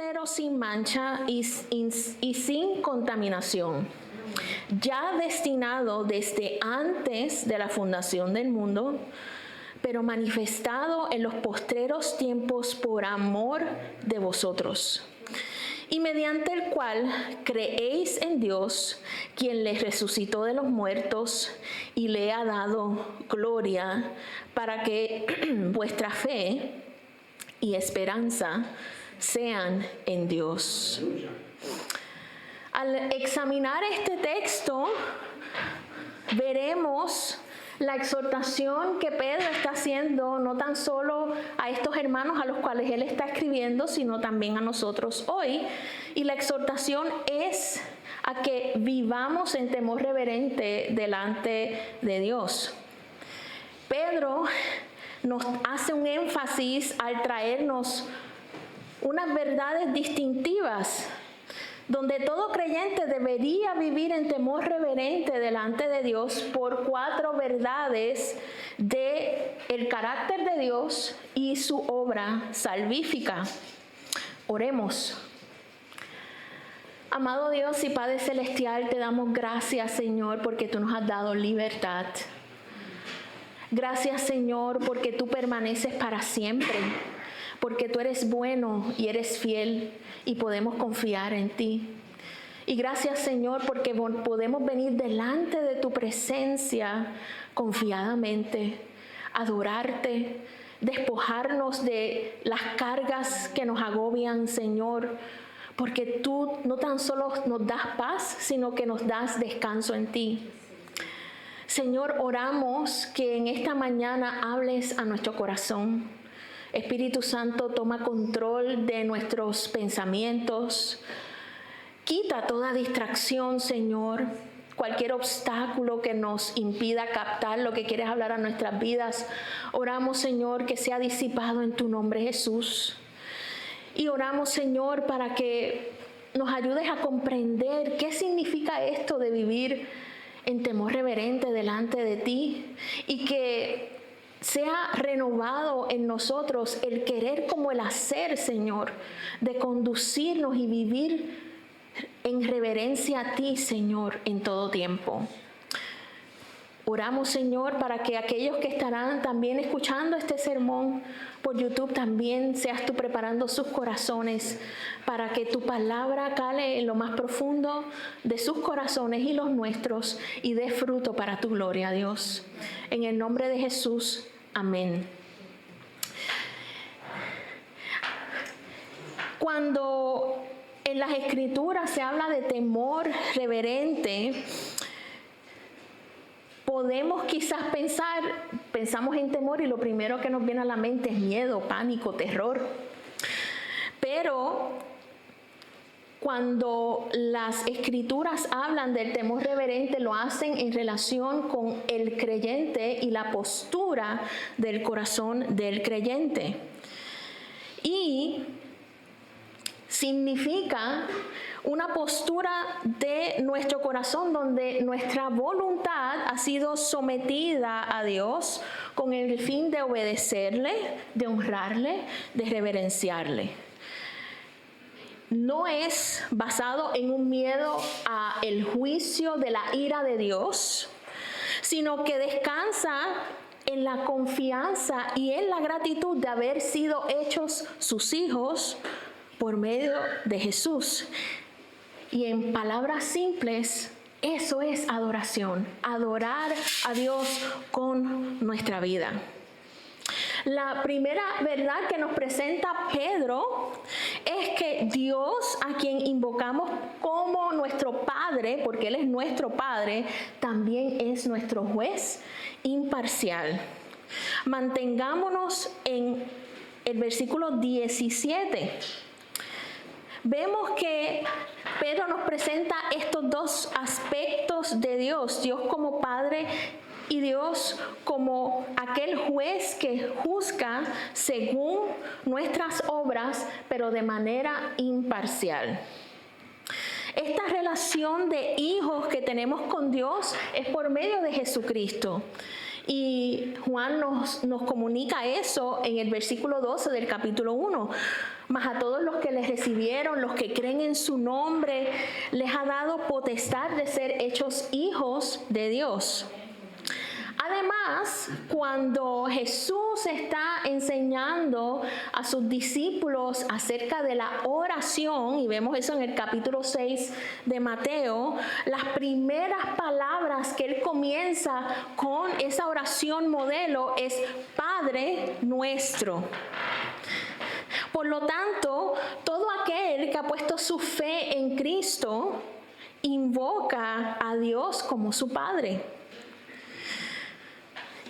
Cordero sin mancha y sin contaminación, ya destinado desde antes de la fundación del mundo, pero manifestado en los postreros tiempos por amor de vosotros, y mediante el cual creéis en Dios, quien les resucitó de los muertos y le ha dado gloria, para que vuestra fe y esperanza sean en Dios. Al examinar este texto, veremos la exhortación que Pedro está haciendo, no tan solo a estos hermanos a los cuales él está escribiendo, sino también a nosotros hoy. Y la exhortación es a que vivamos en temor reverente delante de Dios. Pedro nos hace un énfasis al traernos unas verdades distintivas, donde todo creyente debería vivir en temor reverente delante de Dios por 4 verdades del carácter de Dios y su obra salvífica. Oremos. Amado Dios y Padre Celestial, te damos gracias, Señor, porque tú nos has dado libertad. Gracias, Señor, porque tú permaneces para siempre, porque tú eres bueno y eres fiel y podemos confiar en ti. Y gracias, Señor, porque podemos venir delante de tu presencia confiadamente, adorarte, despojarnos de las cargas que nos agobian, Señor, porque tú no tan solo nos das paz, sino que nos das descanso en ti. Señor, oramos que en esta mañana hables a nuestro corazón. Espíritu Santo, toma control de nuestros pensamientos. Quita toda distracción, Señor. Cualquier obstáculo que nos impida captar lo que quieres hablar a nuestras vidas. Oramos, Señor, que sea disipado en tu nombre, Jesús. Y oramos, Señor, para que nos ayudes a comprender qué significa esto de vivir en temor reverente delante de ti, y que sea renovado en nosotros el querer como el hacer, Señor, de conducirnos y vivir en reverencia a ti, Señor, en todo tiempo. Oramos, Señor, para que aquellos que estarán también escuchando este sermón por YouTube, también seas tú preparando sus corazones para que tu palabra cale en lo más profundo de sus corazones y los nuestros y dé fruto para tu gloria, Dios. En el nombre de Jesús, amén. Cuando en las Escrituras se habla de temor reverente, podemos quizás pensamos en temor y lo primero que nos viene a la mente es miedo, pánico, terror. Pero cuando las Escrituras hablan del temor reverente, lo hacen en relación con el creyente y la postura del corazón del creyente. Y significa una postura de nuestro corazón donde nuestra voluntad ha sido sometida a Dios con el fin de obedecerle, de honrarle, de reverenciarle. No es basado en un miedo al juicio de la ira de Dios, sino que descansa en la confianza y en la gratitud de haber sido hechos sus hijos por medio de Jesús. Y en palabras simples, eso es adoración, adorar a Dios con nuestra vida. La primera verdad que nos presenta Pedro es que Dios, a quien invocamos como nuestro Padre, porque Él es nuestro Padre, también es nuestro juez imparcial. Mantengámonos en el versículo 17. Vemos que Pedro nos presenta estos 2 aspectos de Dios, Dios como Padre y Dios como aquel juez que juzga según nuestras obras, pero de manera imparcial. Esta relación de hijos que tenemos con Dios es por medio de Jesucristo. Y Juan nos comunica eso en el versículo 12 del capítulo 1. Mas a todos los que les recibieron, los que creen en su nombre, les ha dado potestad de ser hechos hijos de Dios. Además, cuando Jesús está enseñando a sus discípulos acerca de la oración, y vemos eso en el capítulo 6 de Mateo, las primeras palabras que él comienza con esa oración modelo es Padre nuestro. Por lo tanto, todo aquel que ha puesto su fe en Cristo invoca a Dios como su Padre.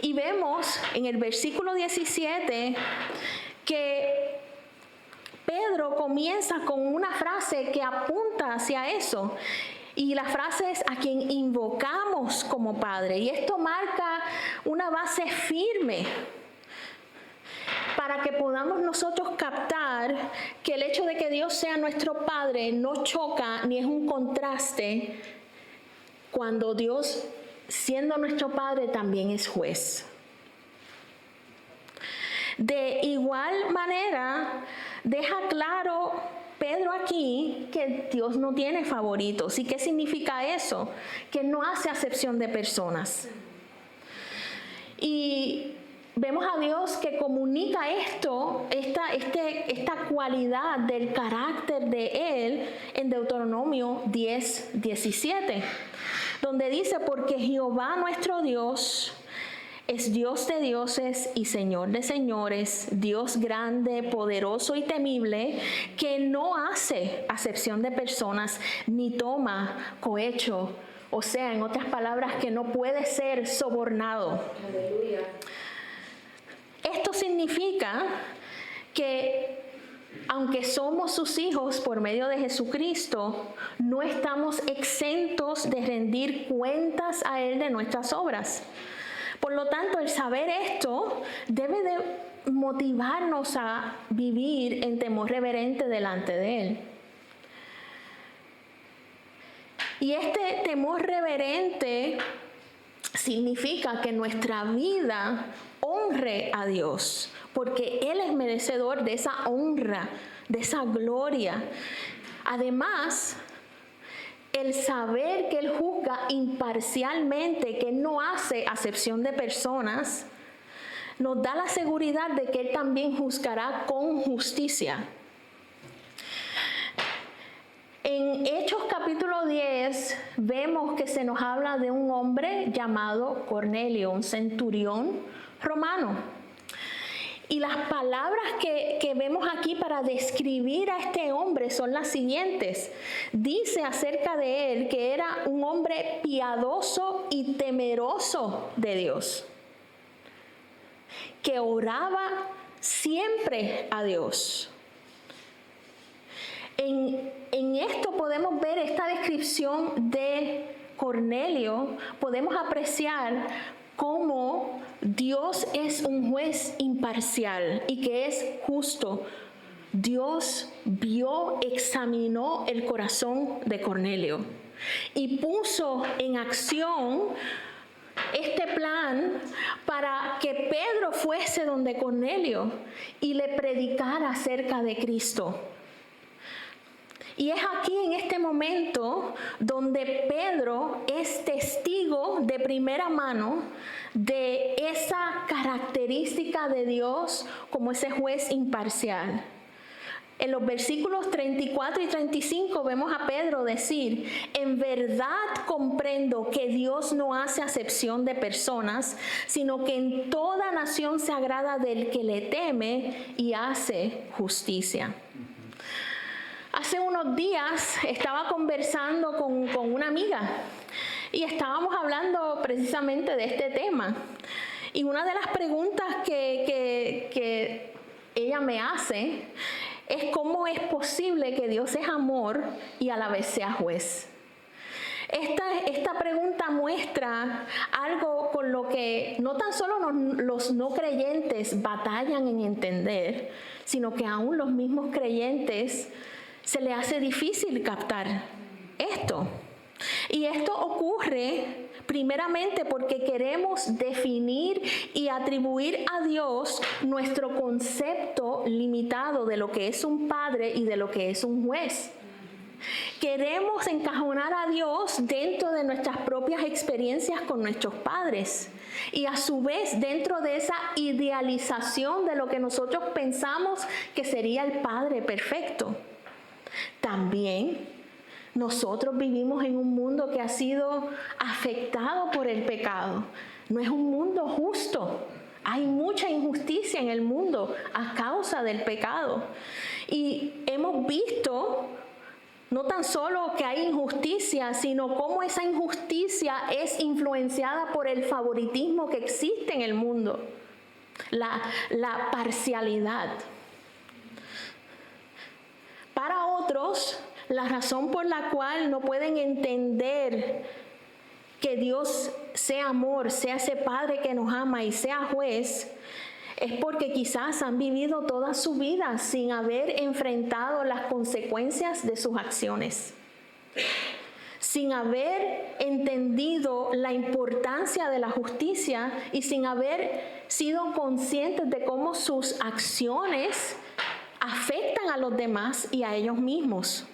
Y vemos en el versículo 17 que Pedro comienza con una frase que apunta hacia eso. Y la frase es a quien invocamos como Padre. Y esto marca una base firme para que podamos nosotros captar que el hecho de que Dios sea nuestro Padre no choca ni es un contraste cuando Dios, siendo nuestro Padre, también es juez. De igual manera, deja claro Pedro aquí que Dios no tiene favoritos. ¿Y qué significa eso? Que no hace acepción de personas. Y vemos a Dios que comunica esta cualidad del carácter de Él en Deuteronomio 10:17, donde dice, porque Jehová nuestro Dios es Dios de dioses y Señor de señores, Dios grande, poderoso y temible, que no hace acepción de personas ni toma cohecho. O sea, en otras palabras, que no puede ser sobornado. Aleluya. Esto significa que aunque somos sus hijos por medio de Jesucristo, no estamos exentos de rendir cuentas a Él de nuestras obras. Por lo tanto, el saber esto debe de motivarnos a vivir en temor reverente delante de Él. Y este temor reverente significa que nuestra vida honre a Dios, porque Él es merecedor de esa honra, de esa gloria. Además, el saber que Él juzga imparcialmente, que Él no hace acepción de personas, nos da la seguridad de que Él también juzgará con justicia. En Hechos capítulo 10 vemos que se nos habla de un hombre llamado Cornelio, un centurión romano. Y las palabras que vemos aquí para describir a este hombre son las siguientes. Dice acerca de él que era un hombre piadoso y temeroso de Dios, que oraba siempre a Dios. En esto podemos ver esta descripción de Cornelio, podemos apreciar cómo Dios es un juez imparcial y que es justo. Dios vio, examinó el corazón de Cornelio y puso en acción este plan para que Pedro fuese donde Cornelio y le predicara acerca de Cristo. Y es aquí en este momento donde Pedro es testigo de primera mano de esa característica de Dios como ese juez imparcial. En los versículos 34 y 35 vemos a Pedro decir, en verdad comprendo que Dios no hace acepción de personas, sino que en toda nación se agrada del que le teme y hace justicia. Hace unos días estaba conversando con una amiga y estábamos hablando precisamente de este tema. Y una de las preguntas que ella me hace es cómo es posible que Dios es amor y a la vez sea juez. Esta pregunta muestra algo con lo que no tan solo los no creyentes batallan en entender, sino que aún los mismos creyentes se le hace difícil captar esto. Y esto ocurre Primeramente porque queremos definir y atribuir a Dios nuestro concepto limitado de lo que es un padre y de lo que es un juez. Queremos encajonar a Dios dentro de nuestras propias experiencias con nuestros padres y a su vez dentro de esa idealización de lo que nosotros pensamos que sería el padre perfecto. También nosotros vivimos en un mundo que ha sido afectado por el pecado. No es un mundo justo. Hay mucha injusticia en el mundo a causa del pecado. Y hemos visto no tan solo que hay injusticia, sino cómo esa injusticia es influenciada por el favoritismo que existe en el mundo, la parcialidad. Para otros, la razón por la cual no pueden entender que Dios sea amor, sea ese Padre que nos ama y sea juez, es porque quizás han vivido toda su vida sin haber enfrentado las consecuencias de sus acciones, sin haber entendido la importancia de la justicia y sin haber sido conscientes de cómo sus acciones afectan a los demás y a ellos mismos.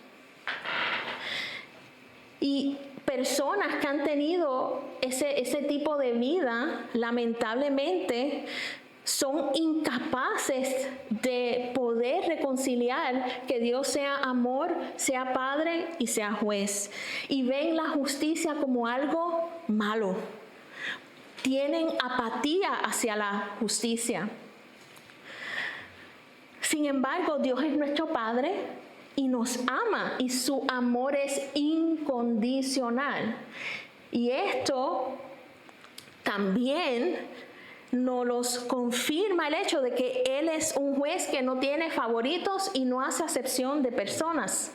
Y personas que han tenido ese tipo de vida, lamentablemente, son incapaces de poder reconciliar que Dios sea amor, sea Padre y sea juez. Y ven la justicia como algo malo. Tienen apatía hacia la justicia. Sin embargo, Dios es nuestro Padre y nos ama y su amor es incondicional. Y esto también nos los confirma el hecho de que Él es un juez que no tiene favoritos y no hace acepción de personas.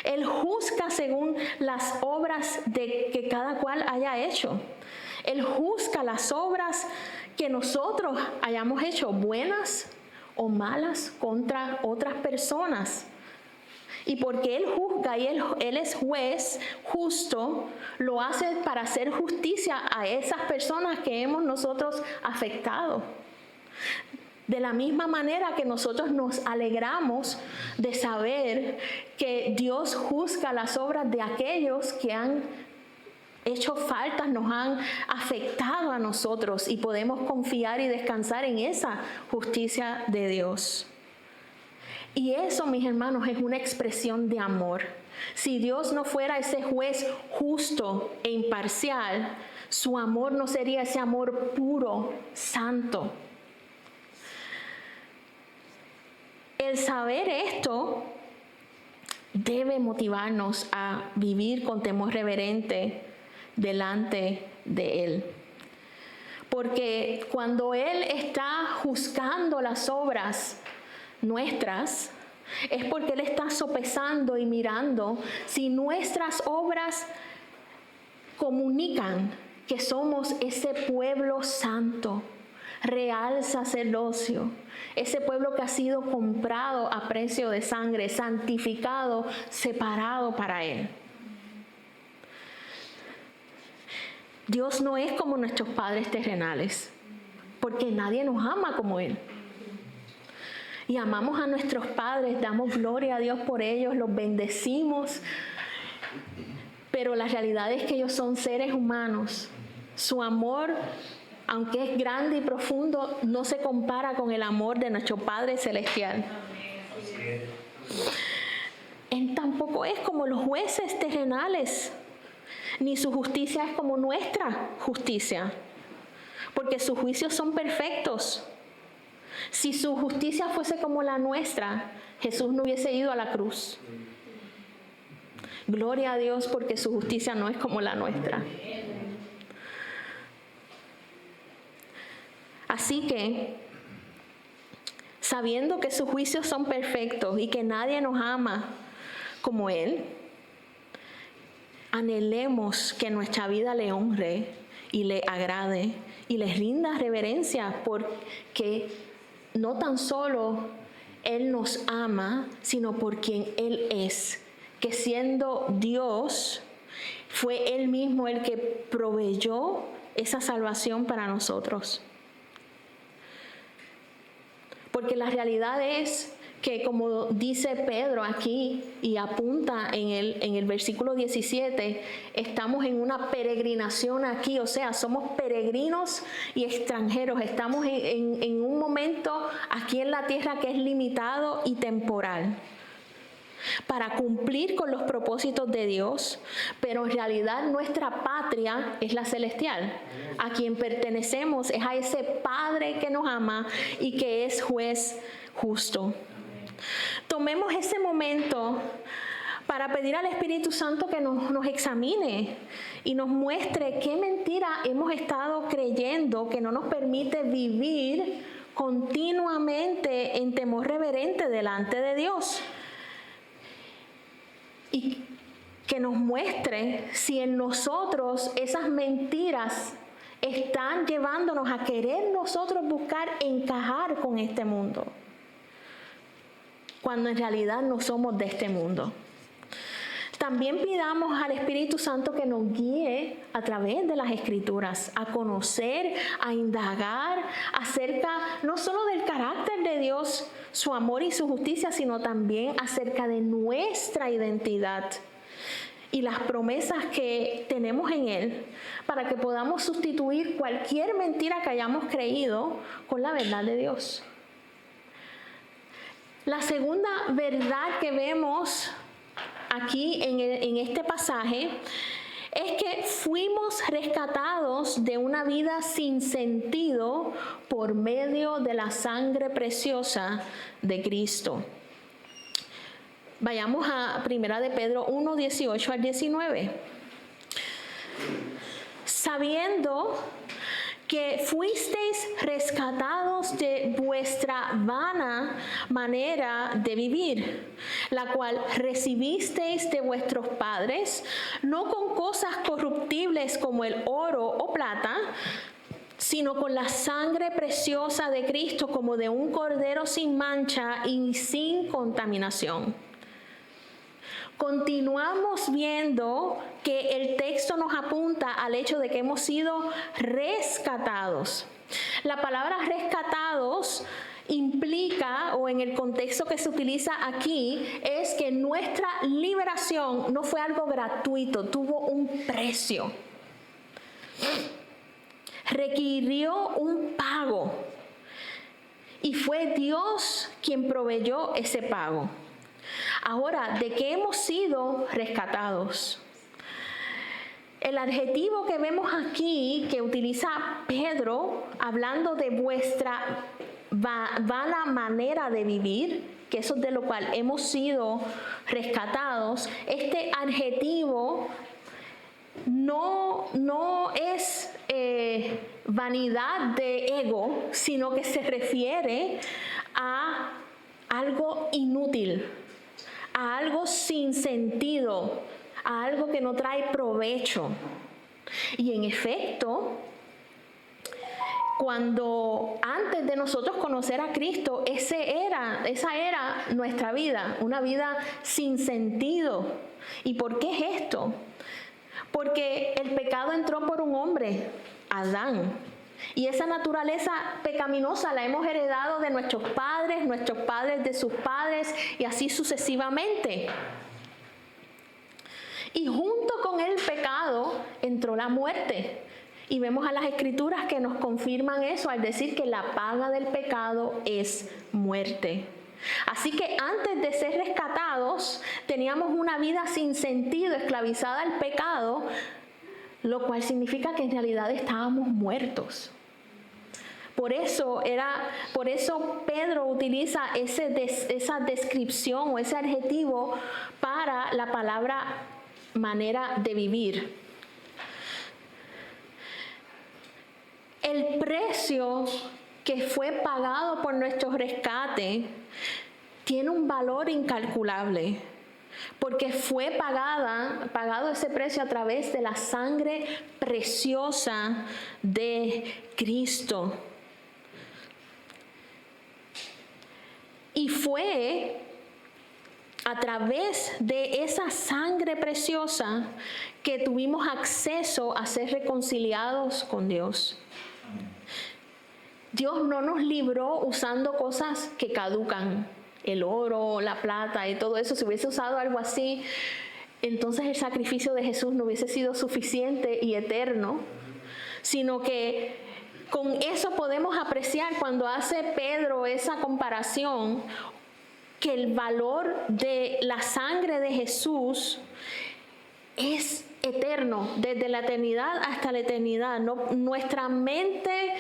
Él juzga según las obras que cada cual haya hecho. Él juzga las obras que nosotros hayamos hecho, buenas o malas, contra otras personas. Y porque Él juzga y Él es juez justo, lo hace para hacer justicia a esas personas que hemos nosotros afectado. De la misma manera que nosotros nos alegramos de saber que Dios juzga las obras de aquellos que han hecho faltas, nos han afectado a nosotros y podemos confiar y descansar en esa justicia de Dios. Y eso, mis hermanos, es una expresión de amor. Si Dios no fuera ese juez justo e imparcial, su amor no sería ese amor puro, santo. El saber esto debe motivarnos a vivir con temor reverente delante de Él. Porque cuando Él está juzgando las obras nuestras, es porque Él está sopesando y mirando si nuestras obras comunican que somos ese pueblo santo, real sacerdocio, ese pueblo que ha sido comprado a precio de sangre, santificado, separado para Él. Dios no es como nuestros padres terrenales, porque nadie nos ama como Él. Y amamos a nuestros padres, damos gloria a Dios por ellos, los bendecimos. Pero la realidad es que ellos son seres humanos. Su amor, aunque es grande y profundo, no se compara con el amor de nuestro Padre Celestial. Él tampoco es como los jueces terrenales, ni su justicia es como nuestra justicia, porque sus juicios son perfectos. Si su justicia fuese como la nuestra, Jesús no hubiese ido a la cruz. Gloria a Dios porque su justicia no es como la nuestra. Así que, sabiendo que sus juicios son perfectos y que nadie nos ama como Él, anhelemos que nuestra vida le honre y le agrade y le rinda reverencia, porque no tan solo Él nos ama, sino por quien Él es, que siendo Dios Fue Él mismo el que proveyó esa salvación para nosotros. Porque la realidad es que, como dice Pedro aquí y apunta en el versículo 17, estamos en una peregrinación aquí, o sea, somos peregrinos y extranjeros. Estamos en un momento aquí en la tierra que es limitado y temporal, para cumplir con los propósitos de Dios, pero en realidad nuestra patria es la celestial. A quien pertenecemos es a ese Padre que nos ama y que es juez justo. Tomemos ese momento para pedir al Espíritu Santo que nos examine y nos muestre qué mentira hemos estado creyendo que no nos permite vivir continuamente en temor reverente delante de Dios. Y que nos muestre si en nosotros esas mentiras están llevándonos a querer nosotros buscar encajar con este mundo, cuando en realidad no somos de este mundo. También pidamos al Espíritu Santo que nos guíe a través de las Escrituras, a conocer, a indagar acerca no solo del carácter de Dios, su amor y su justicia, sino también acerca de nuestra identidad y las promesas que tenemos en Él, para que podamos sustituir cualquier mentira que hayamos creído con la verdad de Dios. La segunda verdad que vemos aquí en este pasaje es que fuimos rescatados de una vida sin sentido por medio de la sangre preciosa de Cristo. Vayamos a 1 de Pedro 1, 18 al 19. Sabiendo que fuisteis rescatados de vuestra vana manera de vivir, la cual recibisteis de vuestros padres, no con cosas corruptibles como el oro o plata, sino con la sangre preciosa de Cristo, como de un cordero sin mancha y sin contaminación. Continuamos viendo que el texto nos apunta al hecho de que hemos sido rescatados. La palabra rescatados implica, o en el contexto que se utiliza aquí, es que nuestra liberación no fue algo gratuito, tuvo un precio. Requirió un pago. Y fue Dios quien proveyó ese pago. Ahora, ¿de qué hemos sido rescatados? El adjetivo que vemos aquí, que utiliza Pedro, hablando de vuestra vana manera de vivir, que eso es de lo cual hemos sido rescatados, este adjetivo no es vanidad de ego, sino que se refiere a algo inútil, a algo sin sentido, a algo que no trae provecho. Y en efecto, cuando antes de nosotros conocer a Cristo, esa era nuestra vida, una vida sin sentido. ¿Y por qué es esto? Porque el pecado entró por un hombre, Adán. Y esa naturaleza pecaminosa la hemos heredado de nuestros padres de sus padres y así sucesivamente. Y junto con el pecado entró la muerte. Y vemos a las Escrituras que nos confirman eso al decir que la paga del pecado es muerte. Así que antes de ser rescatados, teníamos una vida sin sentido, esclavizada al pecado, lo cual significa que en realidad estábamos muertos. Por eso Pedro utiliza esa descripción o ese adjetivo para la palabra manera de vivir. El precio que fue pagado por nuestro rescate tiene un valor incalculable, porque fue pagado ese precio a través de la sangre preciosa de Cristo. Y fue a través de esa sangre preciosa que tuvimos acceso a ser reconciliados con Dios. Dios no nos libró usando cosas que caducan, el oro, la plata y todo eso. Si hubiese usado algo así, entonces el sacrificio de Jesús no hubiese sido suficiente y eterno, sino que con eso podemos apreciar cuando hace Pedro esa comparación, que el valor de la sangre de Jesús es eterno, desde la eternidad hasta la eternidad. Nuestra mente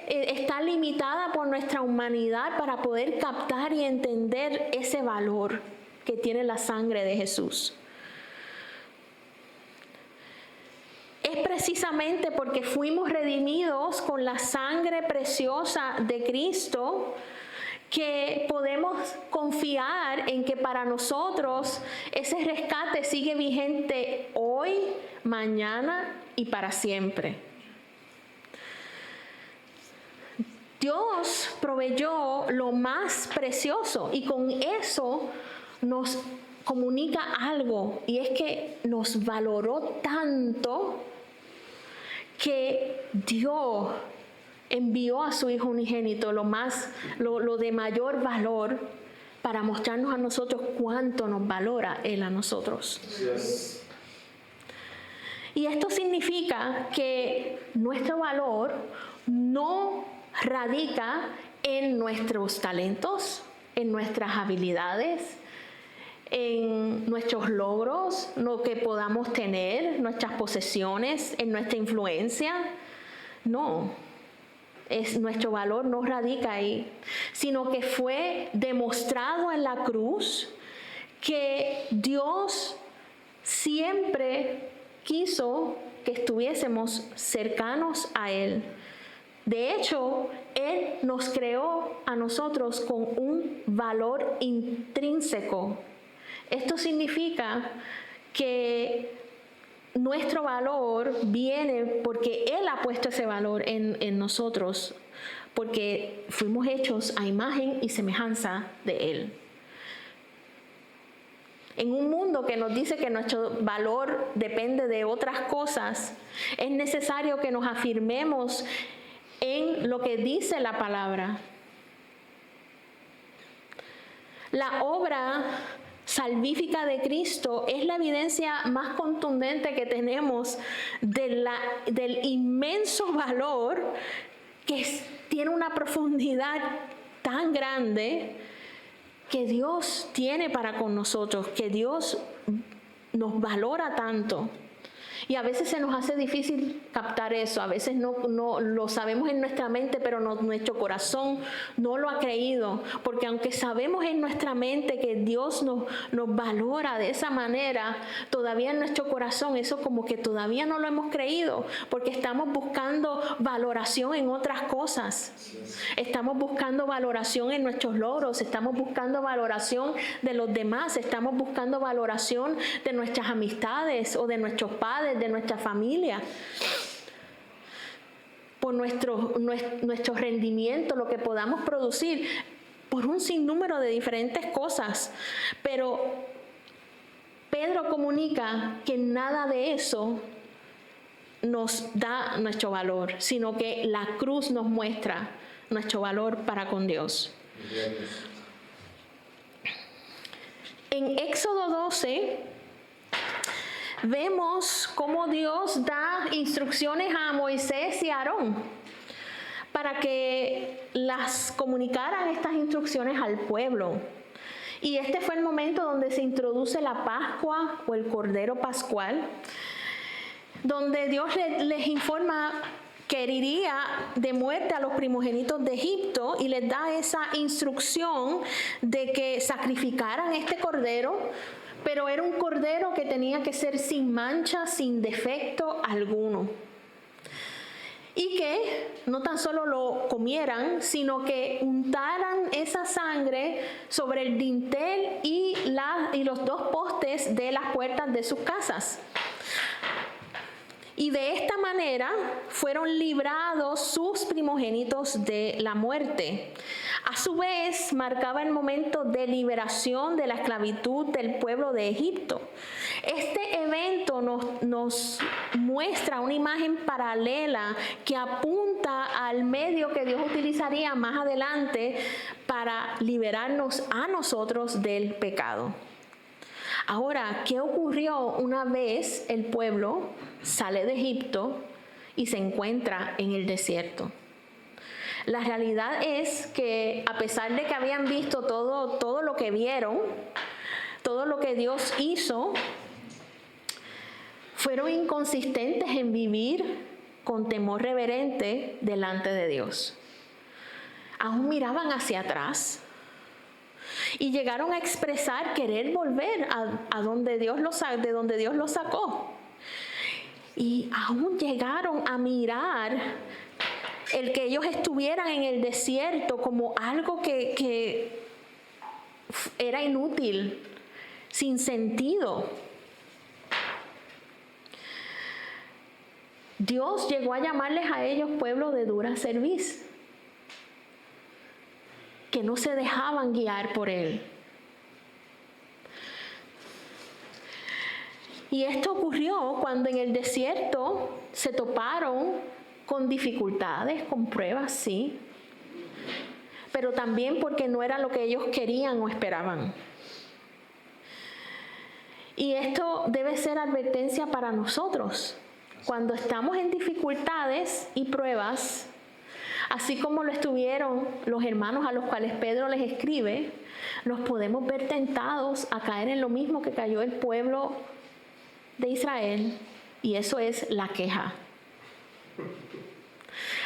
está limitada por nuestra humanidad para poder captar y entender ese valor que tiene la sangre de Jesús. Es precisamente porque fuimos redimidos con la sangre preciosa de Cristo que podemos confiar en que para nosotros ese rescate sigue vigente hoy, mañana y para siempre. Dios proveyó lo más precioso y con eso nos comunica algo, y es que nos valoró tanto que Dios envió a su Hijo unigénito, lo de mayor valor, para mostrarnos a nosotros cuánto nos valora Él a nosotros. Yes. Y esto significa que nuestro valor no radica en nuestros talentos, en nuestras habilidades, en nuestros logros, lo que podamos tener, nuestras posesiones, en nuestra influencia. No, nuestro valor no radica ahí, sino que fue demostrado en la cruz que Dios siempre quiso que estuviésemos cercanos a Él. De hecho, Él nos creó a nosotros con un valor intrínseco. Esto significa que nuestro valor viene porque Él ha puesto ese valor en nosotros, porque fuimos hechos a imagen y semejanza de Él. En un mundo que nos dice que nuestro valor depende de otras cosas, es necesario que nos afirmemos en lo que dice la palabra. La obra salvífica de Cristo es la evidencia más contundente que tenemos del inmenso valor que tiene una profundidad tan grande que Dios tiene para con nosotros, que Dios nos valora tanto. Y a veces se nos hace difícil captar eso, a veces no lo sabemos en nuestra mente, pero nuestro corazón no lo ha creído, porque aunque sabemos en nuestra mente que Dios nos valora de esa manera, todavía en nuestro corazón eso como que todavía no lo hemos creído, porque estamos buscando valoración en otras cosas, estamos buscando valoración en nuestros logros, estamos buscando valoración de los demás, estamos buscando valoración de nuestras amistades o de nuestros padres, de nuestra familia, por nuestro rendimiento, lo que podamos producir, por un sinnúmero de diferentes cosas. Pero Pedro comunica que nada de eso nos da nuestro valor, sino que la cruz nos muestra nuestro valor para con Dios. En Éxodo 12 vemos cómo Dios da instrucciones a Moisés y a Aarón para que las comunicaran estas instrucciones al pueblo. Y este fue el momento donde se introduce la Pascua o el Cordero Pascual, donde Dios les informa que heriría de muerte a los primogénitos de Egipto y les da esa instrucción de que sacrificaran este cordero, pero era un cordero que tenía que ser sin mancha, sin defecto alguno. Y que no tan solo lo comieran, sino que untaran esa sangre sobre el dintel y los dos postes de las puertas de sus casas. Y de esta manera fueron librados sus primogénitos de la muerte. A su vez, marcaba el momento de liberación de la esclavitud del pueblo de Egipto. Este evento nos muestra una imagen paralela que apunta al medio que Dios utilizaría más adelante para liberarnos a nosotros del pecado. Ahora, ¿qué ocurrió una vez el pueblo sale de Egipto y se encuentra en el desierto? La realidad es que a pesar de que habían visto todo lo que vieron, todo lo que Dios hizo, fueron inconsistentes en vivir con temor reverente delante de Dios. Aún miraban hacia atrás y llegaron a expresar querer volver a donde Dios de donde Dios los sacó. Y aún llegaron a mirar el que ellos estuvieran en el desierto como algo que era inútil, sin sentido. Dios llegó a llamarles a ellos pueblo de dura cerviz, que no se dejaban guiar por Él. Y esto ocurrió cuando en el desierto se toparon con dificultades, con pruebas, sí, pero también porque no era lo que ellos querían o esperaban. Y esto debe ser advertencia para nosotros. Cuando estamos en dificultades y pruebas, así como lo estuvieron los hermanos a los cuales Pedro les escribe, nos podemos ver tentados a caer en lo mismo que cayó el pueblo de Israel, y eso es la queja.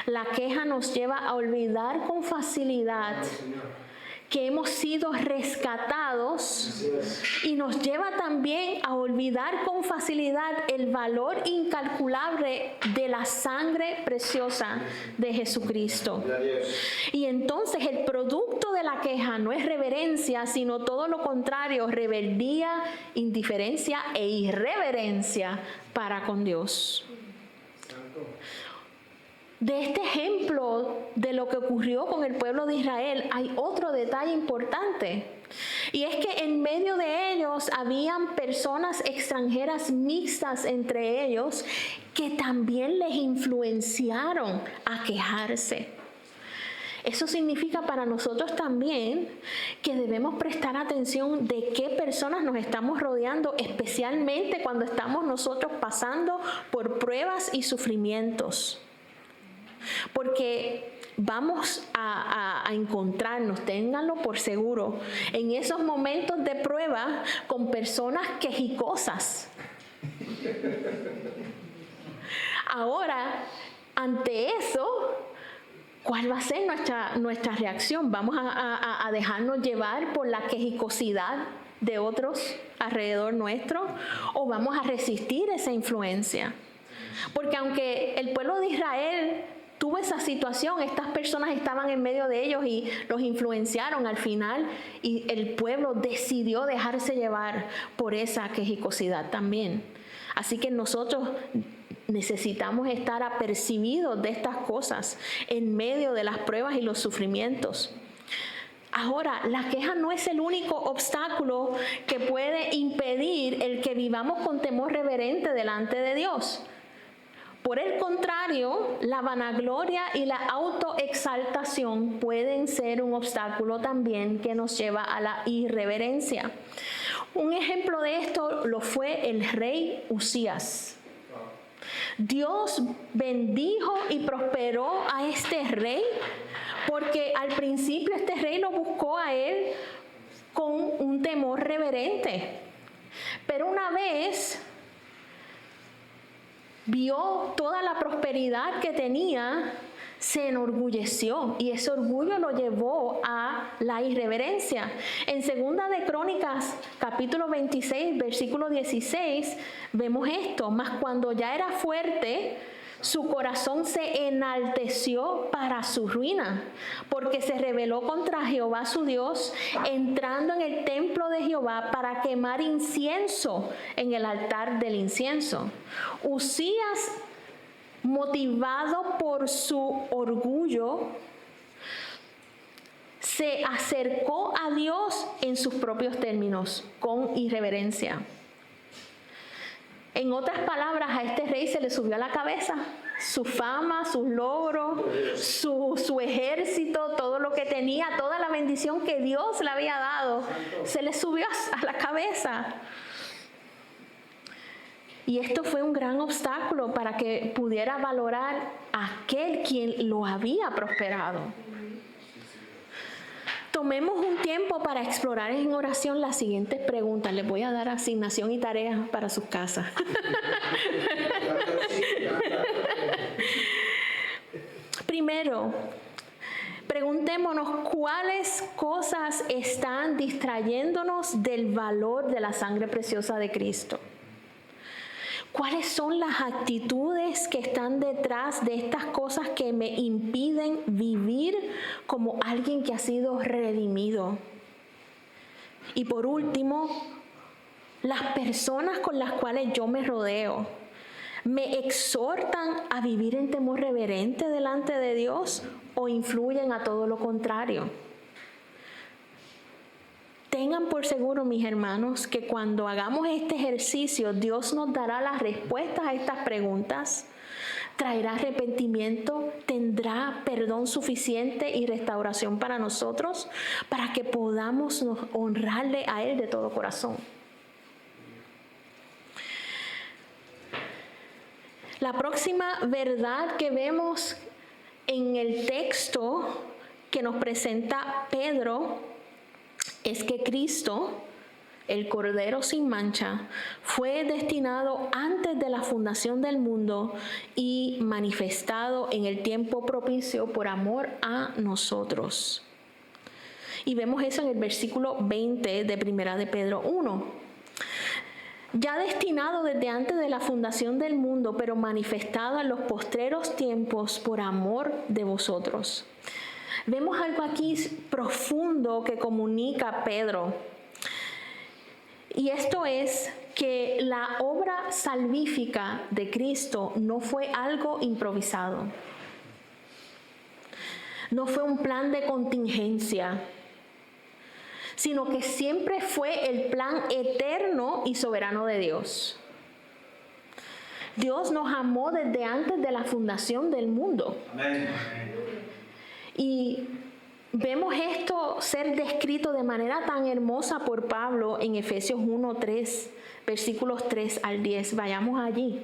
La queja nos lleva a olvidar con facilidad que hemos sido rescatados y nos lleva también a olvidar con facilidad el valor incalculable de la sangre preciosa de Jesucristo. Y entonces el producto de la queja no es reverencia, sino todo lo contrario, rebeldía, indiferencia e irreverencia para con Dios. De este ejemplo de lo que ocurrió con el pueblo de Israel hay otro detalle importante, y es que en medio de ellos habían personas extranjeras mixtas entre ellos que también les influenciaron a quejarse. Eso significa para nosotros también que debemos prestar atención de qué personas nos estamos rodeando, especialmente cuando estamos nosotros pasando por pruebas y sufrimientos. Porque vamos a encontrarnos, ténganlo por seguro, en esos momentos de prueba con personas quejicosas. Ahora, ante eso, ¿cuál va a ser nuestra reacción? ¿Vamos a dejarnos llevar por la quejicosidad de otros alrededor nuestro? ¿O vamos a resistir esa influencia? Porque aunque el pueblo de Israel tuvo esa situación, estas personas estaban en medio de ellos y los influenciaron al final, y el pueblo decidió dejarse llevar por esa quejicosidad también. Así que nosotros necesitamos estar apercibidos de estas cosas en medio de las pruebas y los sufrimientos. Ahora, la queja no es el único obstáculo que puede impedir el que vivamos con temor reverente delante de Dios. Por el contrario, la vanagloria y la autoexaltación pueden ser un obstáculo también que nos lleva a la irreverencia. Un ejemplo de esto lo fue el rey Usías. Dios bendijo y prosperó a este rey porque al principio este rey lo buscó a él con un temor reverente. Pero una vez vio toda la prosperidad que tenía, se enorgulleció, y ese orgullo lo llevó a la irreverencia. En Segunda de Crónicas, capítulo 26, versículo 16, vemos esto: mas cuando ya era fuerte, Su corazón se enalteció para su ruina, porque se rebeló contra Jehová su Dios, entrando en el templo de Jehová para quemar incienso en el altar del incienso. Uzías, motivado por su orgullo, se acercó a Dios en sus propios términos, con irreverencia. En otras palabras, a este rey se le subió a la cabeza su fama, sus logros, su ejército, todo lo que tenía, toda la bendición que Dios le había dado, se le subió a la cabeza. Y esto fue un gran obstáculo para que pudiera valorar a aquel quien lo había prosperado. Tomemos un tiempo para explorar en oración las siguientes preguntas. Les voy a dar asignación y tareas para sus casas. Primero, preguntémonos cuáles cosas están distrayéndonos del valor de la sangre preciosa de Cristo. ¿Cuáles son las actitudes que están detrás de estas cosas que me impiden vivir como alguien que ha sido redimido? Y por último, las personas con las cuales yo me rodeo, ¿me exhortan a vivir en temor reverente delante de Dios o influyen a todo lo contrario? Tengan por seguro, mis hermanos, que cuando hagamos este ejercicio, Dios nos dará las respuestas a estas preguntas, traerá arrepentimiento, tendrá perdón suficiente y restauración para nosotros, para que podamos honrarle a Él de todo corazón. La próxima verdad que vemos en el texto que nos presenta Pedro es que Cristo, el Cordero sin mancha, fue destinado antes de la fundación del mundo y manifestado en el tiempo propicio por amor a nosotros. Y vemos eso en el versículo 20 de Primera de Pedro 1. Ya destinado desde antes de la fundación del mundo, pero manifestado en los postreros tiempos por amor de vosotros. Vemos algo aquí profundo que comunica Pedro. Y esto es que la obra salvífica de Cristo no fue algo improvisado. No fue un plan de contingencia, sino que siempre fue el plan eterno y soberano de Dios. Dios nos amó desde antes de la fundación del mundo. Amén. Y vemos esto ser descrito de manera tan hermosa por Pablo en Efesios 1:3, versículos 3 al 10. Vayamos allí.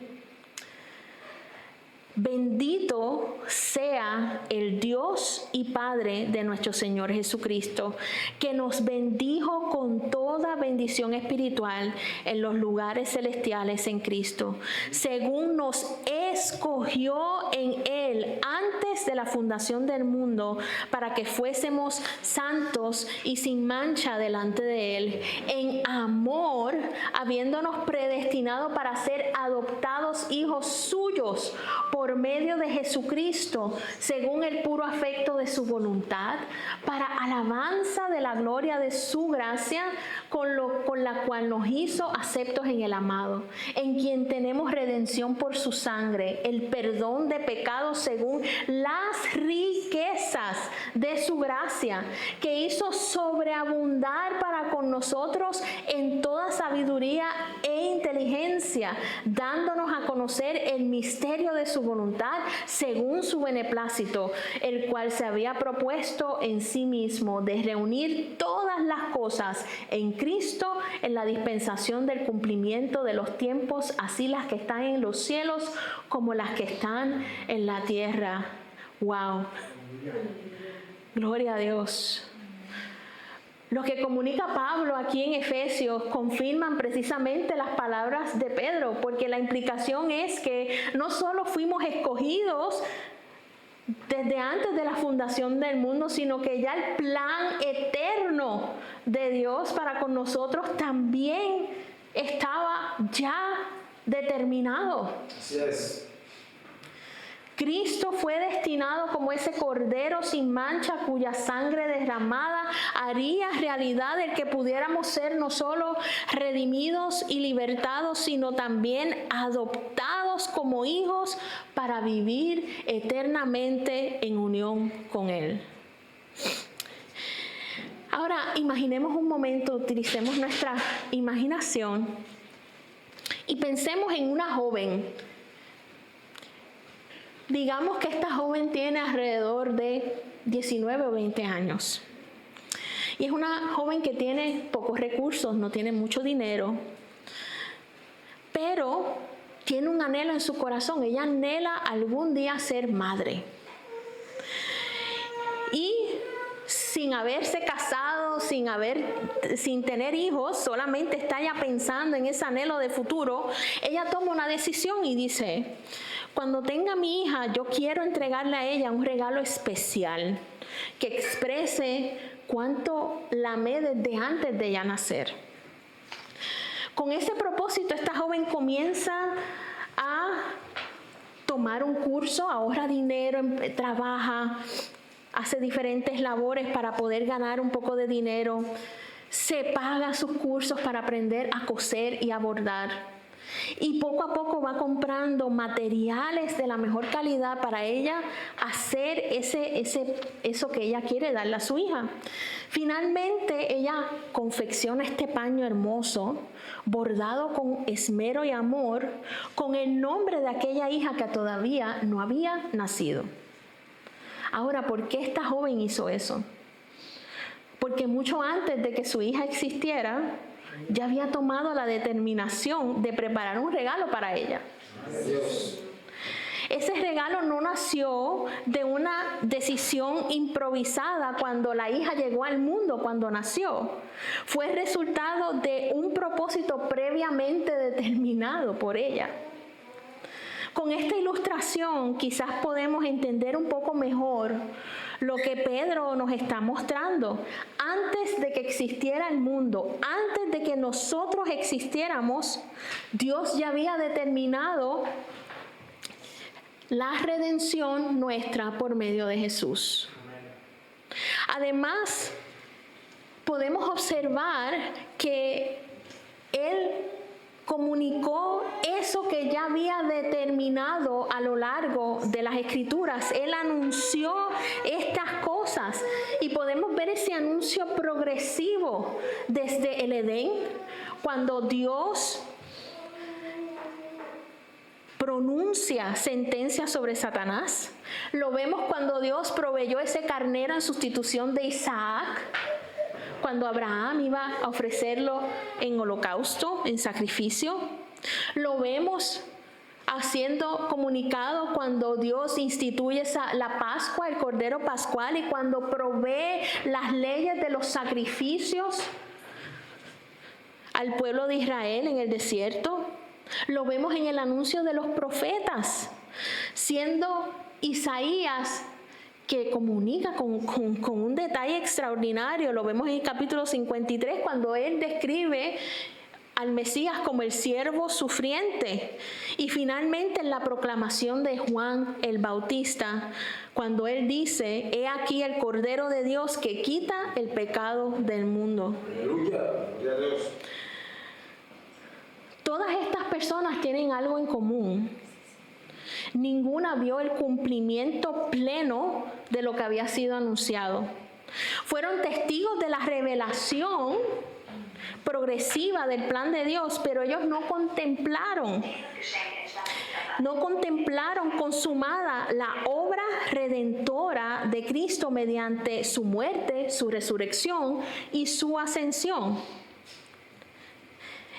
Bendito sea el Dios y Padre de nuestro Señor Jesucristo, que nos bendijo con toda bendición espiritual en los lugares celestiales en Cristo, según nos escogió en Él antes de la fundación del mundo, para que fuésemos santos y sin mancha delante de Él, en amor, habiéndonos predestinado para ser adoptados hijos suyos por medio de Jesucristo, según el puro afecto de su voluntad, para alabanza de la gloria de su gracia, con la cual nos hizo aceptos en el amado, en quien tenemos redención por su sangre, el perdón de pecados según las riquezas de su gracia, que hizo sobreabundar para con nosotros en toda sabiduría e inteligencia, dándonos a conocer el misterio de su voluntad según su beneplácito, el cual se había propuesto en sí mismo de reunir todas las cosas en Cristo en la dispensación del cumplimiento de los tiempos, así las que están en los cielos como las que están en la tierra. Wow. Gloria a Dios. Lo que comunica Pablo aquí en Efesios confirman precisamente las palabras de Pedro, porque la implicación es que no solo fuimos escogidos desde antes de la fundación del mundo, sino que ya el plan eterno de Dios para con nosotros también estaba ya determinado. Así es. Cristo fue destinado como ese cordero sin mancha cuya sangre derramada haría realidad el que pudiéramos ser no solo redimidos y libertados, sino también adoptados como hijos para vivir eternamente en unión con Él. Ahora, imaginemos un momento, utilicemos nuestra imaginación y pensemos en una joven. Digamos que esta joven tiene alrededor de 19 o 20 años. Y es una joven que tiene pocos recursos, no tiene mucho dinero, pero tiene un anhelo en su corazón. Ella anhela algún día ser madre. Y sin haberse casado, sin tener hijos, solamente está ya pensando en ese anhelo de futuro, ella toma una decisión y dice: cuando tenga a mi hija, yo quiero entregarle a ella un regalo especial que exprese cuánto la amé desde antes de ella nacer. Con ese propósito, esta joven comienza a tomar un curso, ahorra dinero, trabaja, hace diferentes labores para poder ganar un poco de dinero, se paga sus cursos para aprender a coser y a bordar. Y poco a poco va comprando materiales de la mejor calidad para ella hacer eso que ella quiere darle a su hija. Finalmente ella confecciona este paño hermoso, bordado con esmero y amor, con el nombre de aquella hija que todavía no había nacido. Ahora, ¿por qué esta joven hizo eso? Porque mucho antes de que su hija existiera, ya había tomado la determinación de preparar un regalo para ella. Adiós. Ese regalo no nació de una decisión improvisada cuando la hija llegó al mundo, cuando nació. Fue resultado de un propósito previamente determinado por ella. Con esta ilustración quizás podemos entender un poco mejor lo que Pedro nos está mostrando. Antes de que existiera el mundo, antes de que nosotros existiéramos, Dios ya había determinado la redención nuestra por medio de Jesús. Además, podemos observar que Él comunicó eso que ya había determinado a lo largo de las Escrituras. Él anunció estas cosas y podemos ver ese anuncio progresivo desde el Edén, cuando Dios pronuncia sentencia sobre Satanás. Lo vemos cuando Dios proveyó ese carnero en sustitución de Isaac, cuando Abraham iba a ofrecerlo en holocausto, en sacrificio. Lo vemos siendo comunicado cuando Dios instituye la Pascua, el Cordero Pascual, y cuando provee las leyes de los sacrificios al pueblo de Israel en el desierto. Lo vemos en el anuncio de los profetas, siendo Isaías que comunica con un detalle extraordinario. Lo vemos en el capítulo 53, cuando él describe al Mesías como el siervo sufriente. Y finalmente en la proclamación de Juan el Bautista, cuando él dice: he aquí el Cordero de Dios que quita el pecado del mundo. Aleluya, gloria a Dios. Todas estas personas tienen algo en común. Ninguna vio el cumplimiento pleno de lo que había sido anunciado. Fueron testigos de la revelación progresiva del plan de Dios, pero ellos no contemplaron consumada la obra redentora de Cristo mediante su muerte, su resurrección y su ascensión.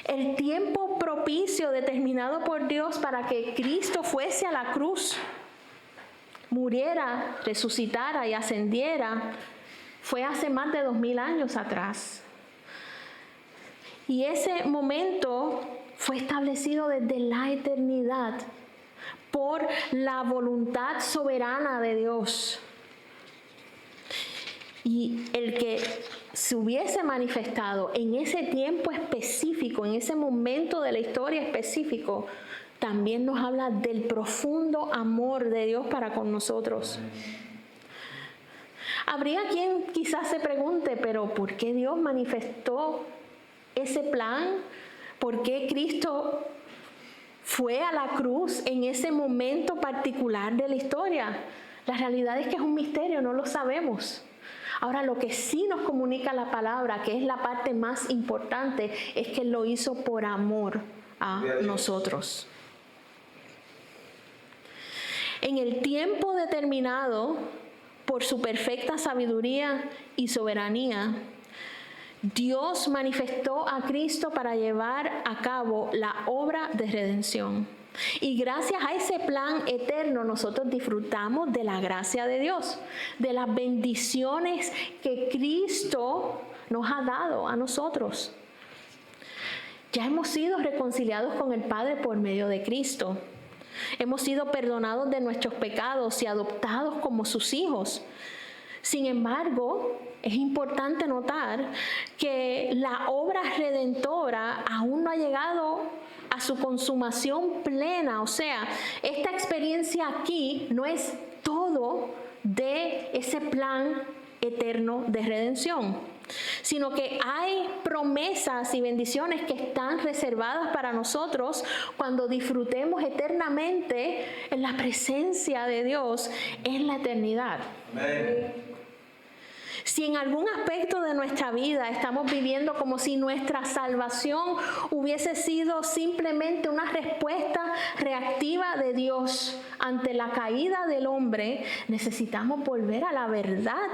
El tiempo propicio determinado por Dios para que Cristo fuese a la cruz, muriera, resucitara y ascendiera, fue hace más de 2000 años atrás. Y ese momento fue establecido desde la eternidad por la voluntad soberana de Dios. Y el que se hubiese manifestado en ese tiempo específico, en ese momento de la historia específico, también nos habla del profundo amor de Dios para con nosotros. Habría quien quizás se pregunte, pero ¿por qué Dios manifestó ese plan? ¿Por qué Cristo fue a la cruz en ese momento particular de la historia? La realidad es que es un misterio, no lo sabemos. Ahora, lo que sí nos comunica la palabra, que es la parte más importante, es que Él lo hizo por amor a nosotros. En el tiempo determinado, por su perfecta sabiduría y soberanía, Dios manifestó a Cristo para llevar a cabo la obra de redención. Y gracias a ese plan eterno nosotros disfrutamos de la gracia de Dios, de las bendiciones que Cristo nos ha dado a nosotros. Ya hemos sido reconciliados con el Padre por medio de Cristo. Hemos sido perdonados de nuestros pecados y adoptados como sus hijos. Sin embargo, es importante notar que la obra redentora aún no ha llegado a su consumación plena. O sea, esta experiencia aquí no es todo de ese plan eterno de redención, sino que hay promesas y bendiciones que están reservadas para nosotros cuando disfrutemos eternamente en la presencia de Dios en la eternidad. Amén. Si en algún aspecto de nuestra vida estamos viviendo como si nuestra salvación hubiese sido simplemente una respuesta reactiva de Dios ante la caída del hombre, necesitamos volver a la verdad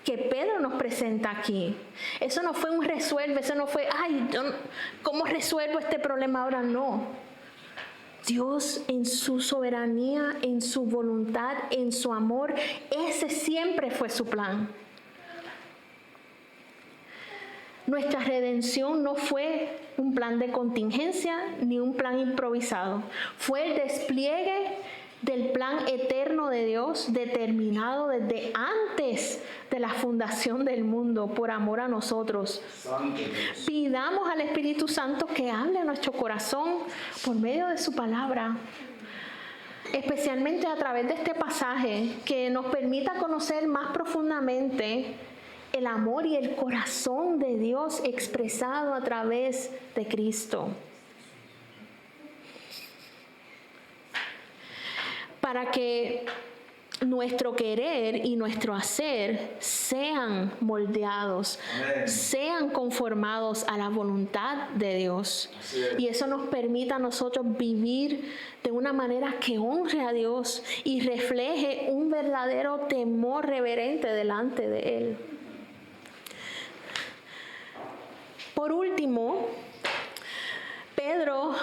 que Pedro nos presenta aquí. Eso no fue un resuelve, eso no fue, ¿cómo resuelvo este problema ahora? No. Dios en su soberanía, en su voluntad, en su amor, ese siempre fue su plan. Nuestra redención no fue un plan de contingencia ni un plan improvisado. Fue el despliegue del plan eterno de Dios determinado desde antes de la fundación del mundo por amor a nosotros. Pidamos al Espíritu Santo que hable a nuestro corazón por medio de su palabra, especialmente a través de este pasaje, que nos permita conocer más profundamente el amor y el corazón de Dios expresado a través de Cristo. Para que nuestro querer y nuestro hacer sean moldeados, Amén, sean conformados a la voluntad de Dios. Y eso nos permita a nosotros vivir de una manera que honre a Dios y refleje un verdadero temor reverente delante de Él. Por último, Pedro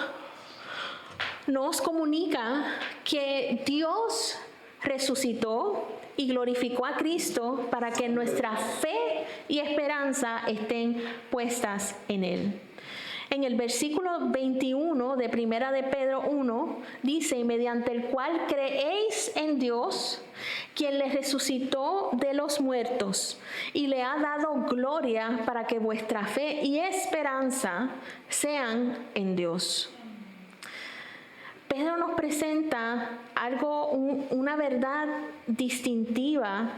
nos comunica que Dios resucitó y glorificó a Cristo para que nuestra fe y esperanza estén puestas en Él. En el versículo 21 de Primera de Pedro 1 dice: y mediante el cual creéis en Dios, quien le resucitó de los muertos y le ha dado gloria, para que vuestra fe y esperanza sean en Dios. Pedro nos presenta una verdad distintiva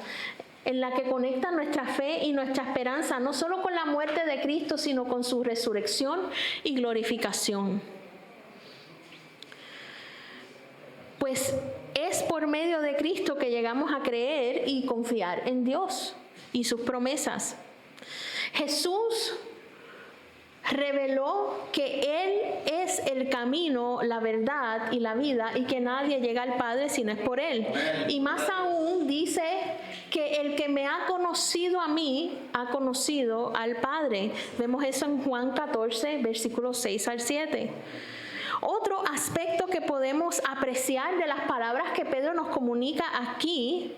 en la que conecta nuestra fe y nuestra esperanza, no solo con la muerte de Cristo, sino con su resurrección y glorificación. Pues es por medio de Cristo que llegamos a creer y confiar en Dios y sus promesas. Jesús reveló que Él es el camino, la verdad y la vida, y que nadie llega al Padre si no es por Él. Y más aún dice que el que me ha conocido a mí, ha conocido al Padre. Vemos eso en Juan 14, versículos 6 al 7. Otro aspecto que podemos apreciar de las palabras que Pedro nos comunica aquí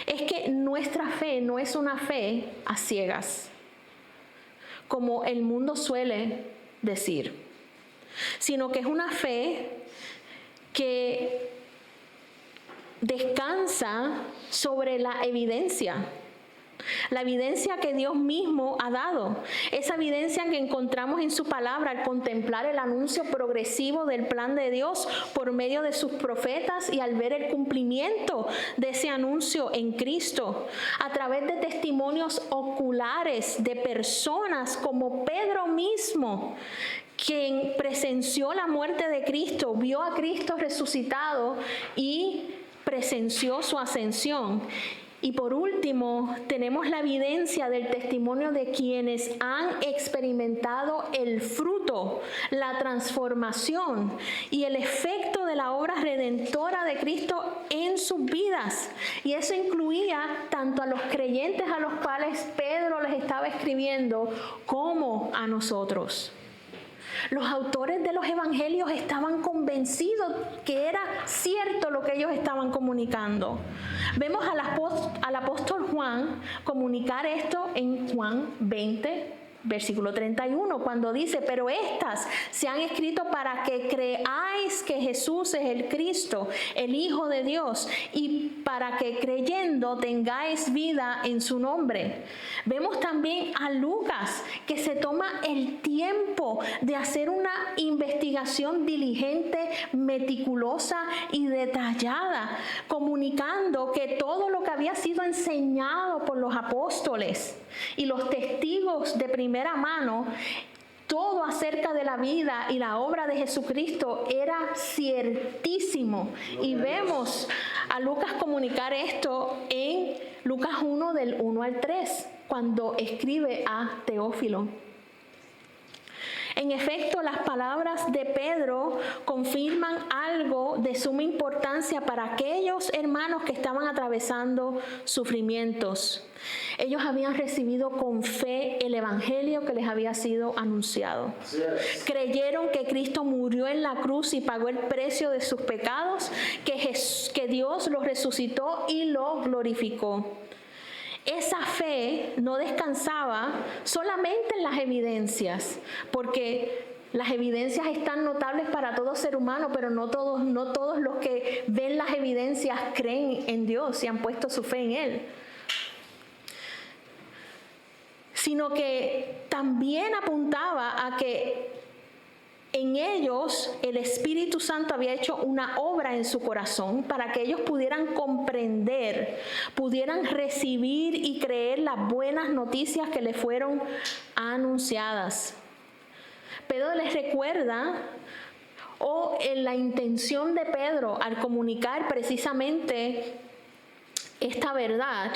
es que nuestra fe no es una fe a ciegas, como el mundo suele decir, sino que es una fe que descansa sobre la evidencia, La evidencia que Dios mismo ha dado, esa evidencia que encontramos en su palabra al contemplar el anuncio progresivo del plan de Dios por medio de sus profetas y al ver el cumplimiento de ese anuncio en Cristo, a través de testimonios oculares de personas como Pedro mismo, quien presenció la muerte de Cristo, vio a Cristo resucitado y presenció su ascensión. Y por último, tenemos la evidencia del testimonio de quienes han experimentado el fruto, la transformación y el efecto de la obra redentora de Cristo en sus vidas. Y eso incluía tanto a los creyentes a los cuales Pedro les estaba escribiendo, como a nosotros. Los autores de los evangelios estaban convencidos que era cierto lo que ellos estaban comunicando. Vemos al apóstol Juan comunicar esto en Juan 20, versículo 31, cuando dice: pero estas se han escrito para que creáis que Jesús es el Cristo, el Hijo de Dios, y para que creyendo tengáis vida en su nombre. Vemos también a Lucas, que se toma el tiempo de hacer una investigación diligente, meticulosa y detallada, comunicando que todo lo que había sido enseñado por los apóstoles y los testigos de primera mano, todo acerca de la vida y la obra de Jesucristo era ciertísimo. Y vemos a Lucas comunicar esto en Lucas 1 del 1 al 3, cuando escribe a Teófilo. En efecto, las palabras de Pedro confirman algo de suma importancia para aquellos hermanos que estaban atravesando sufrimientos. Ellos habían recibido con fe el evangelio que les había sido anunciado. Creyeron que Cristo murió en la cruz y pagó el precio de sus pecados, que Dios lo resucitó y lo glorificó. Esa fe no descansaba solamente en las evidencias, porque las evidencias están notables para todo ser humano, pero no todos los que ven las evidencias creen en Dios y han puesto su fe en Él. Sino que también apuntaba a que en ellos el Espíritu Santo había hecho una obra en su corazón para que ellos pudieran comprender, pudieran recibir y creer las buenas noticias que les fueron anunciadas. Pedro les recuerda, en la intención de Pedro al comunicar precisamente esta verdad,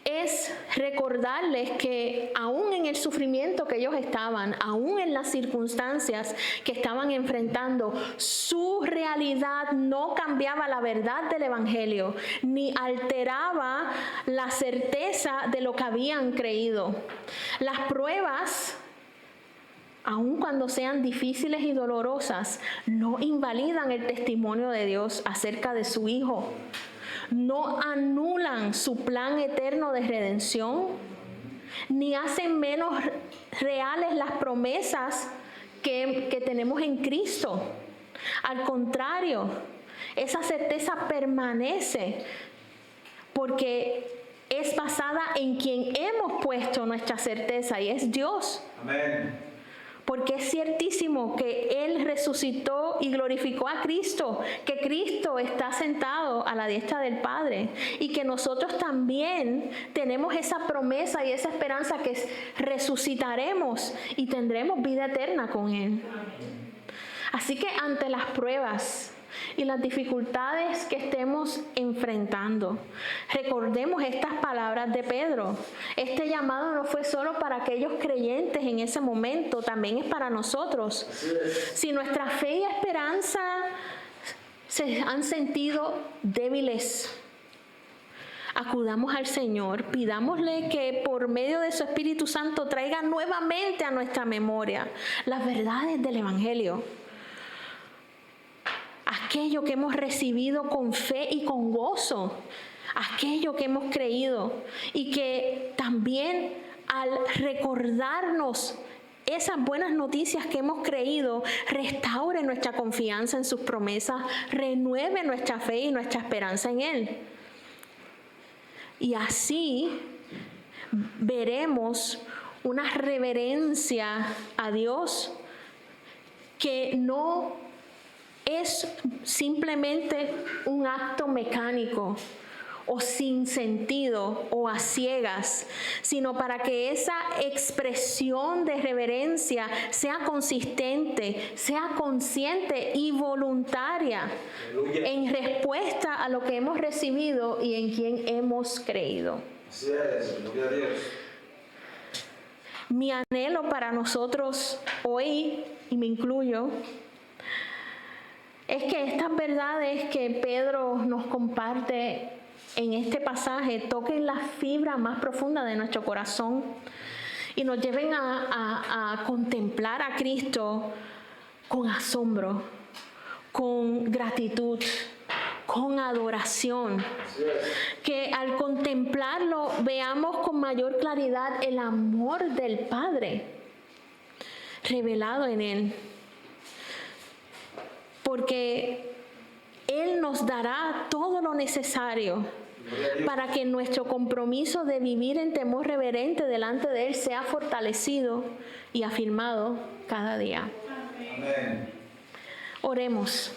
es recordarles que aún en el sufrimiento que ellos estaban, aún en las circunstancias que estaban enfrentando, su realidad no cambiaba la verdad del evangelio, ni alteraba la certeza de lo que habían creído. Las pruebas, aun cuando sean difíciles y dolorosas, no invalidan el testimonio de Dios acerca de su Hijo. No anulan su plan eterno de redención, ni hacen menos reales las promesas que tenemos en Cristo. Al contrario, esa certeza permanece porque es basada en quien hemos puesto nuestra certeza, y es Dios. Amén. Porque es ciertísimo que Él resucitó y glorificó a Cristo, que Cristo está sentado a la diestra del Padre y que nosotros también tenemos esa promesa y esa esperanza que resucitaremos y tendremos vida eterna con Él. Así que ante las pruebas y las dificultades que estemos enfrentando, recordemos estas palabras de Pedro. Este llamado no fue solo para aquellos creyentes en ese momento, también es para nosotros. Si nuestra fe y esperanza se han sentido débiles, acudamos al Señor, pidámosle que por medio de su Espíritu Santo traiga nuevamente a nuestra memoria las verdades del Evangelio. Aquello que hemos recibido con fe y con gozo, aquello que hemos creído, y que también al recordarnos esas buenas noticias que hemos creído, restaure nuestra confianza en sus promesas, renueve nuestra fe y nuestra esperanza en Él. Y así veremos una reverencia a Dios que no es simplemente un acto mecánico o sin sentido o a ciegas, sino para que esa expresión de reverencia sea consistente, sea consciente y voluntaria en respuesta a lo que hemos recibido y en quien hemos creído. Así es, gloria a Dios. Mi anhelo para nosotros hoy, y me incluyo, es que estas verdades que Pedro nos comparte en este pasaje toquen la fibra más profunda de nuestro corazón y nos lleven a contemplar a Cristo con asombro, con gratitud, con adoración. Que al contemplarlo veamos con mayor claridad el amor del Padre revelado en Él. Porque Él nos dará todo lo necesario para que nuestro compromiso de vivir en temor reverente delante de Él sea fortalecido y afirmado cada día. Amén. Oremos.